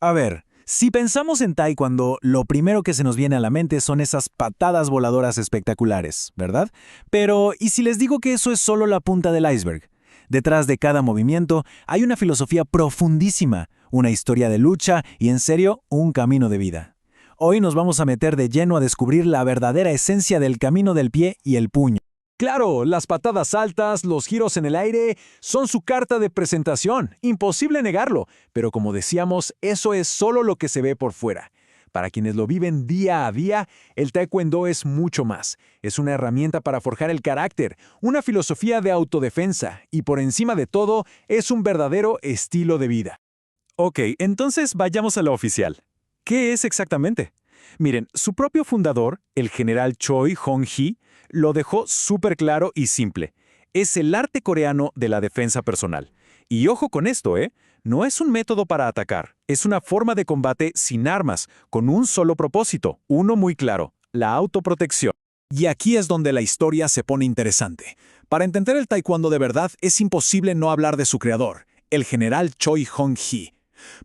A ver, si pensamos en Taekwondo, lo primero que se nos viene a la mente son esas patadas voladoras espectaculares, ¿verdad? Pero, ¿y si les digo que eso es solo la punta del iceberg? Detrás de cada movimiento hay una filosofía profundísima, una historia de lucha y, en serio, un camino de vida. Hoy nos vamos a meter de lleno a descubrir la verdadera esencia del camino del pie y el puño. Claro, las patadas altas, los giros en el aire, son su carta de presentación, imposible negarlo, pero como decíamos, eso es solo lo que se ve por fuera. Para quienes lo viven día a día, el Taekwondo es mucho más. Es una herramienta para forjar el carácter, una filosofía de autodefensa y por encima de todo, es un verdadero estilo de vida. Ok, entonces vayamos a lo oficial. ¿Qué es exactamente? Miren, su propio fundador, el general Choi Hong-hee, lo dejó súper claro y simple. Es el arte coreano de la defensa personal. Y ojo con esto, ¿eh? No es un método para atacar, es una forma de combate sin armas, con un solo propósito, uno muy claro, la autoprotección. Y aquí es donde la historia se pone interesante. Para entender el taekwondo de verdad, es imposible no hablar de su creador, el general Choi Hong-hee.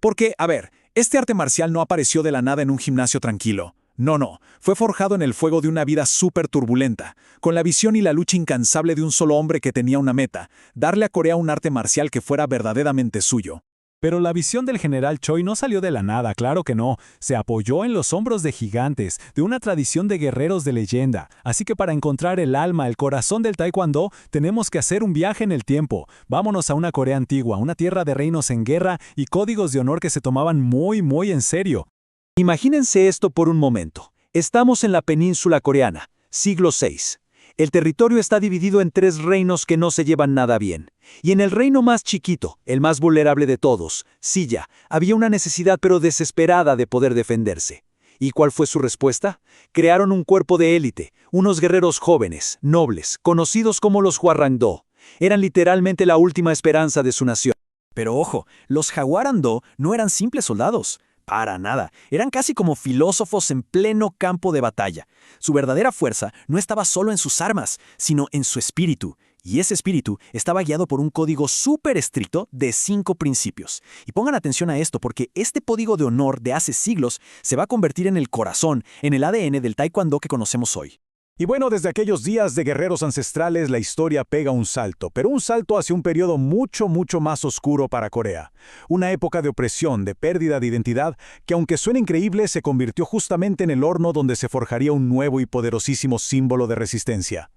Porque, a ver, este arte marcial no apareció de la nada en un gimnasio tranquilo. No, fue forjado en el fuego de una vida súper turbulenta, con la visión y la lucha incansable de un solo hombre que tenía una meta, darle a Corea un arte marcial que fuera verdaderamente suyo. Pero la visión del general Choi no salió de la nada, claro que no. Se apoyó en los hombros de gigantes, de una tradición de guerreros de leyenda. Así que para encontrar el alma, el corazón del Taekwondo, tenemos que hacer un viaje en el tiempo. Vámonos a una Corea antigua, una tierra de reinos en guerra y códigos de honor que se tomaban muy en serio. Imagínense esto por un momento. Estamos en la península coreana, siglo VI. El territorio está dividido en 3 reinos que no se llevan nada bien. Y en el reino más chiquito, el más vulnerable de todos, Silla, había una necesidad pero desesperada de poder defenderse. ¿Y cuál fue su respuesta? Crearon un cuerpo de élite, unos guerreros jóvenes, nobles, conocidos como los Hwarang-do. Eran literalmente la última esperanza de su nación. Pero ojo, los Hwarang-do no eran simples soldados. Para nada, eran casi como filósofos en pleno campo de batalla. Su verdadera fuerza no estaba solo en sus armas, sino en su espíritu. Y ese espíritu estaba guiado por un código súper estricto de 5 principios. Y pongan atención a esto porque este código de honor de hace siglos se va a convertir en el corazón, en el ADN del Taekwondo que conocemos hoy. Y bueno, desde aquellos días de guerreros ancestrales la historia pega un salto, pero un salto hacia un periodo mucho más oscuro para Corea. Una época de opresión, de pérdida de identidad, que aunque suene increíble, se convirtió justamente en el horno donde se forjaría un nuevo y poderosísimo símbolo de resistencia.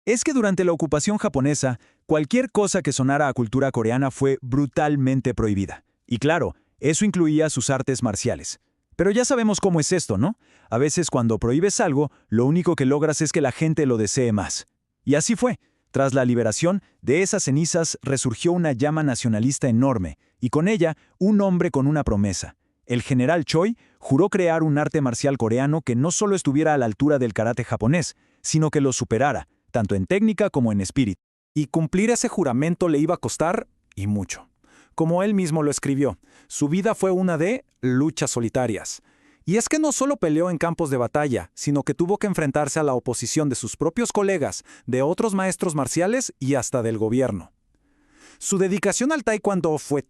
Es que durante la ocupación japonesa, cualquier cosa que sonara a cultura coreana fue brutalmente prohibida. Y claro, eso incluía sus artes marciales. Pero ya sabemos cómo es esto, ¿no? A veces cuando prohíbes algo, lo único que logras es que la gente lo desee más. Y así fue. Tras la liberación, de esas cenizas resurgió una llama nacionalista enorme, y con ella un hombre con una promesa. El general Choi juró crear un arte marcial coreano que no solo estuviera a la altura del karate japonés, sino que lo superara, tanto en técnica como en espíritu. Y cumplir ese juramento le iba a costar, y mucho. Como él mismo lo escribió, su vida fue una de luchas solitarias. Y es que no solo peleó en campos de batalla, sino que tuvo que enfrentarse a la oposición de sus propios colegas, de otros maestros marciales y hasta del gobierno. Su dedicación al Taekwondo fue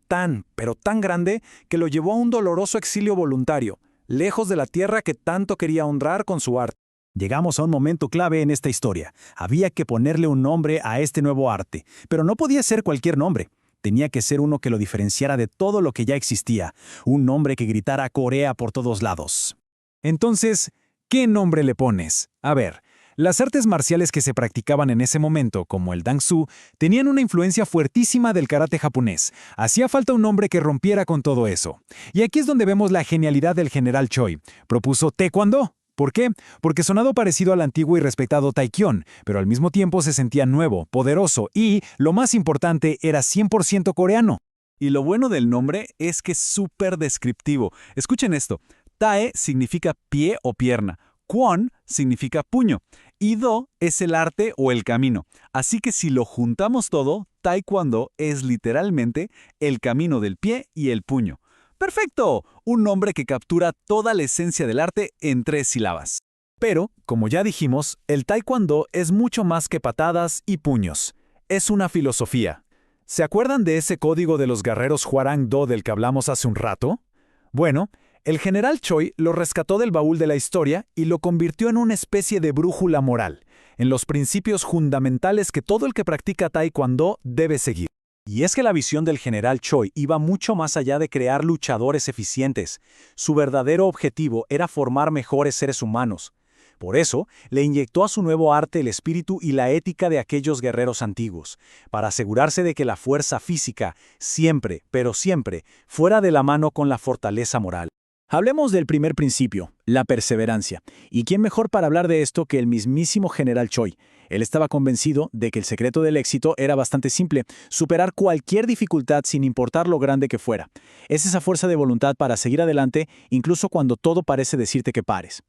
pero tan grande, que lo llevó a un doloroso exilio voluntario, lejos de la tierra que tanto quería honrar con su arte. Llegamos a un momento clave en esta historia. Había que ponerle un nombre a este nuevo arte, pero no podía ser cualquier nombre. Tenía que ser uno que lo diferenciara de todo lo que ya existía, un nombre que gritara Corea por todos lados. Entonces, ¿qué nombre le pones? A ver, las artes marciales que se practicaban en ese momento, como el Dangsu, tenían una influencia fuertísima del karate japonés. Hacía falta un nombre que rompiera con todo eso. Y aquí es donde vemos la genialidad del general Choi. Propuso Taekwondo. ¿Por qué? Porque sonado parecido al antiguo y respetado Taekyon, pero al mismo tiempo se sentía nuevo, poderoso y, lo más importante, era 100% coreano. Y lo bueno del nombre es que es súper descriptivo. Escuchen esto. Tae significa pie o pierna. Kwon significa puño. Y Do es el arte o el camino. Así que si lo juntamos todo, Taekwondo es literalmente el camino del pie y el puño. ¡Perfecto! Un nombre que captura toda la esencia del arte en 3 sílabas. Pero, como ya dijimos, el Taekwondo es mucho más que patadas y puños. Es una filosofía. ¿Se acuerdan de ese código de los guerreros Hwarang-do del que hablamos hace un rato? Bueno, el general Choi lo rescató del baúl de la historia y lo convirtió en una especie de brújula moral, en los principios fundamentales que todo el que practica taekwondo debe seguir. Y es que la visión del general Choi iba mucho más allá de crear luchadores eficientes. Su verdadero objetivo era formar mejores seres humanos. Por eso, le inyectó a su nuevo arte el espíritu y la ética de aquellos guerreros antiguos, para asegurarse de que la fuerza física siempre, pero siempre, fuera de la mano con la fortaleza moral. Hablemos del primer principio, la perseverancia. ¿Y quién mejor para hablar de esto que el mismísimo general Choi? Él estaba convencido de que el secreto del éxito era bastante simple, superar cualquier dificultad sin importar lo grande que fuera. Es esa fuerza de voluntad para seguir adelante, incluso cuando todo parece decirte que pares.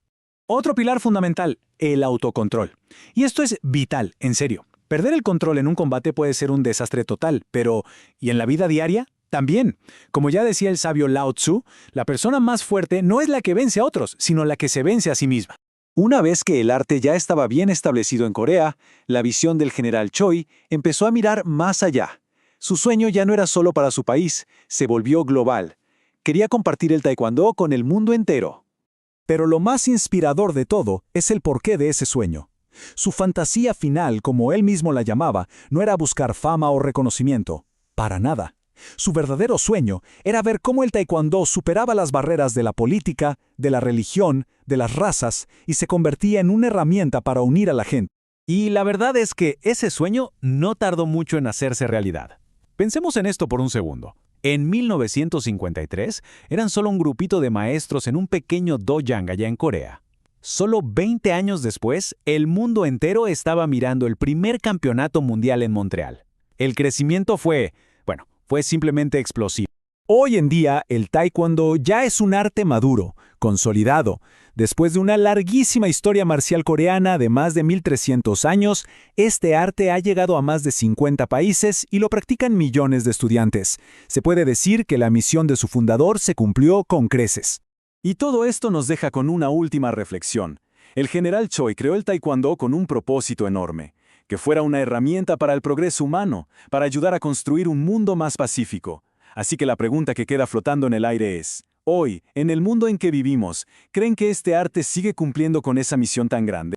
Otro pilar fundamental, el autocontrol. Y esto es vital, en serio. Perder el control en un combate puede ser un desastre total, pero ¿y en la vida diaria? También. Como ya decía el sabio Lao Tzu, la persona más fuerte no es la que vence a otros, sino la que se vence a sí misma. Una vez que el arte ya estaba bien establecido en Corea, la visión del general Choi empezó a mirar más allá. Su sueño ya no era solo para su país, se volvió global. Quería compartir el taekwondo con el mundo entero. Pero lo más inspirador de todo es el porqué de ese sueño. Su fantasía final, como él mismo la llamaba, no era buscar fama o reconocimiento. Para nada. Su verdadero sueño era ver cómo el taekwondo superaba las barreras de la política, de la religión, de las razas, y se convertía en una herramienta para unir a la gente. Y la verdad es que ese sueño no tardó mucho en hacerse realidad. Pensemos en esto por un segundo. En 1953, eran solo un grupito de maestros en un pequeño dojang allá en Corea. Solo 20 años después, el mundo entero estaba mirando el primer campeonato mundial en Montreal. El crecimiento fue simplemente explosivo. Hoy en día, el taekwondo ya es un arte maduro, consolidado. Después de una larguísima historia marcial coreana de más de 1300 años, este arte ha llegado a más de 50 países y lo practican millones de estudiantes. Se puede decir que la misión de su fundador se cumplió con creces. Y todo esto nos deja con una última reflexión. El general Choi creó el taekwondo con un propósito enorme, que fuera una herramienta para el progreso humano, para ayudar a construir un mundo más pacífico. Así que la pregunta que queda flotando en el aire es, hoy, en el mundo en que vivimos, ¿creen que este arte sigue cumpliendo con esa misión tan grande?